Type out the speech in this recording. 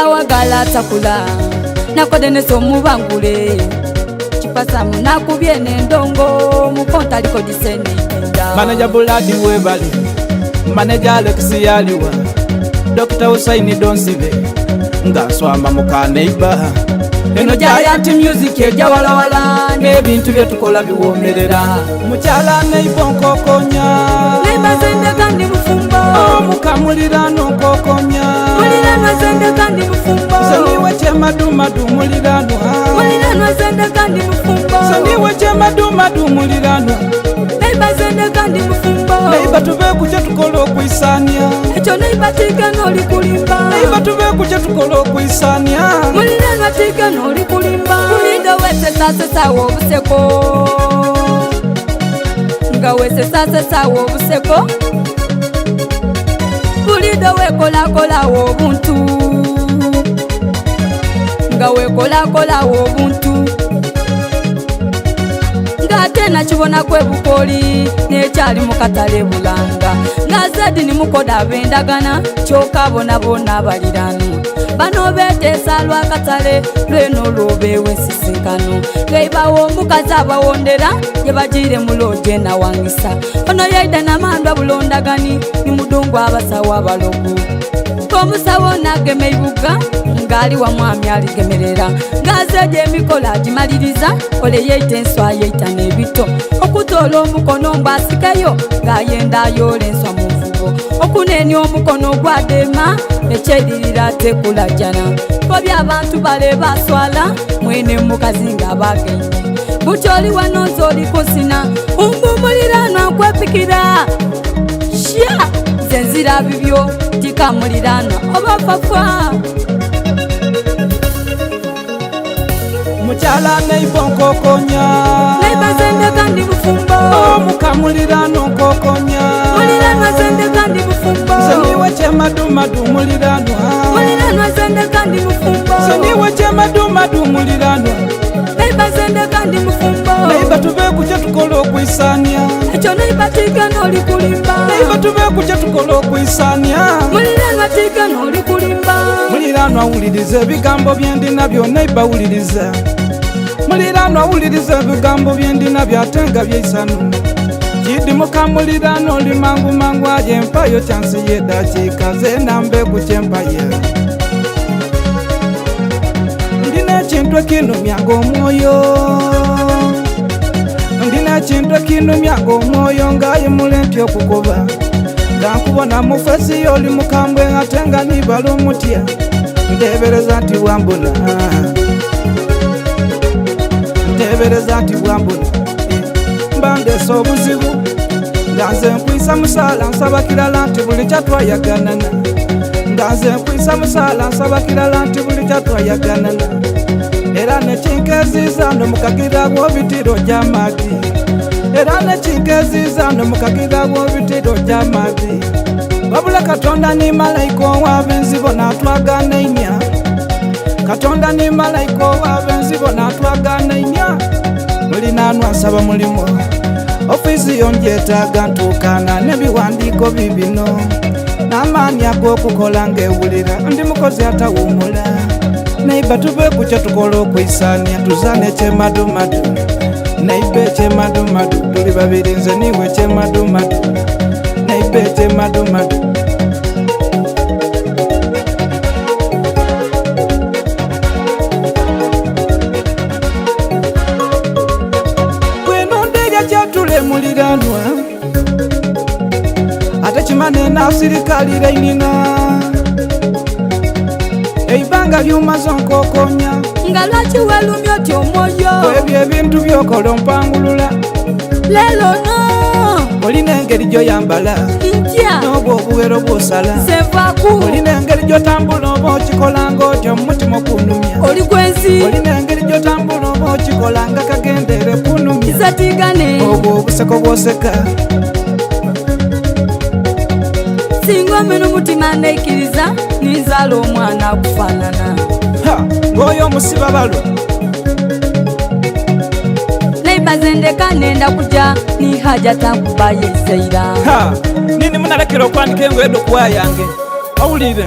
Wagala takula nakode neso mubangule chipasa munakubye nendongo mukonta liko diseni manager Buladi webali manager Alex yaliwa Dr. Usaini Donsive nga swamba mukaneiba eno Giant music eja wala wala nebintu byetukola biwomerera mukyala neibonko konya nebazende kandi mufumba mukamulirano kokonya mulirano zende kandi mufumba saniwe chemadumadu mulirano mulirano zende kandi mufumba saniwe chemadumadu mulirano nebazende kandi mufumba neiba tube kucha tukola okwisania echo neiba tika noli kulimba neiba tube kucha tukola okwisania mulirano tika noli kulimba mulindo wese sasa wo buseko nga wese sasa wo buseko bulindo wekola wo buntu nga wekola wo buntu nga tena chibona kwe bukoli nekyali mukatale bulanga nga zedi ni mukoda bendagana choka bona balirano bano betesa lwa katale lweno lobewe sisinkano gaibawo mukaza bawondera yebajire muloje na wangisa ono yaida na mandwa bulondagani ni mudungu abasawa balogu komusawo nageme ibuga ngali wa mwami aligemerera ngazeje emikola agimaliriza ole yeite enswa yeita nebito okutola omukono mbasikayo ngayenda yolenswa muvubo okuneni omukono gwadema ekyedirira tekulajana kobi abantu bale baswala mwene mukazi nga bagenye bucholi wanonzo likusina umbumulirano kwepikira shia zenzira bibyo tikamulirano obafafa mukyala neibonko konya nebazende kandi mufumba mukamulirano kokonya mulirano zende kandi mufumba saniwe chemadumadu mulirano mulirano zende kandi mufumba saniwe chemadumadu mulirano nebazende kandi mufumba neiba tube kucha tukola okwisania echo neiba tika noli kulimba neiba tube kucha tukola okwisania mulirano tika noli kulimba mulirano awuliriza ebigambo byendina byo neiba awuliriza mulirano awuliriza ebigambo byendina byatenga byeisanu jidi mukamulirano oli mangu aje empayo chansi yedakika zenambe kuchempaye ndina ekintu ekinumyaga omwoyo ndina ekintu ekinumyaga omwoyo ngayimule ntya okukuba ngankubona mufesi oli mukambwe ate nga nibala omutya ntebereza nti bwambula ntebereza nti bwambula mbandesa obuzibu nga nze nkwisa musala nsaba kirala nti buli kyatwayaganana nga nze nkwisa musala nsaba kirala nti buli kyatwayaganana era nekinkeziza no mukagira bw'obitiro gy'amagi era nekinkeziza no mukagira bw'obitiro gy'amagi wabula Katonda ni malayika ow'abenzibo n'atwagana innya Katonda ni malayika ow'abenzibo n'atwagana innya mulinaanwa nsaba mulimu ofisi yonjetaga ntuukana n'ebiwandiiko bibino n'amaani ag'okukola ng'ewulira ndi mukozi atawummula neiba tube kucha tukola okwisania tuzane chemadumadu neibe chemadumadu tuli babiri nze niwe chemadumadu neibe chemadumadu bwenondeja kyatule muliranwa ate kimane nasirikalira inina eibanga lyumazo nkokonya nga lwaki welumya oti omwoyo ebyo ebintu byokola ompangulula lelo no olina engeri gyoyambala ntya n'obwo obuwero bwosala sevaku olina engeri gyotambula oba okikolanga otyo omutima okunumya oli gwenzi olina engeri gyotambula oba okikolanga kagendere kunumya kizatigane obwo obuseko bwoseka singa omena omutima neikiriza ninzala omwana akufaanana ng'oyo omusiba balo neibaze ndeka nenda kuja ni haja tankuba yezaira nini munalekera okwanika engoye eddo kuwa yange awulire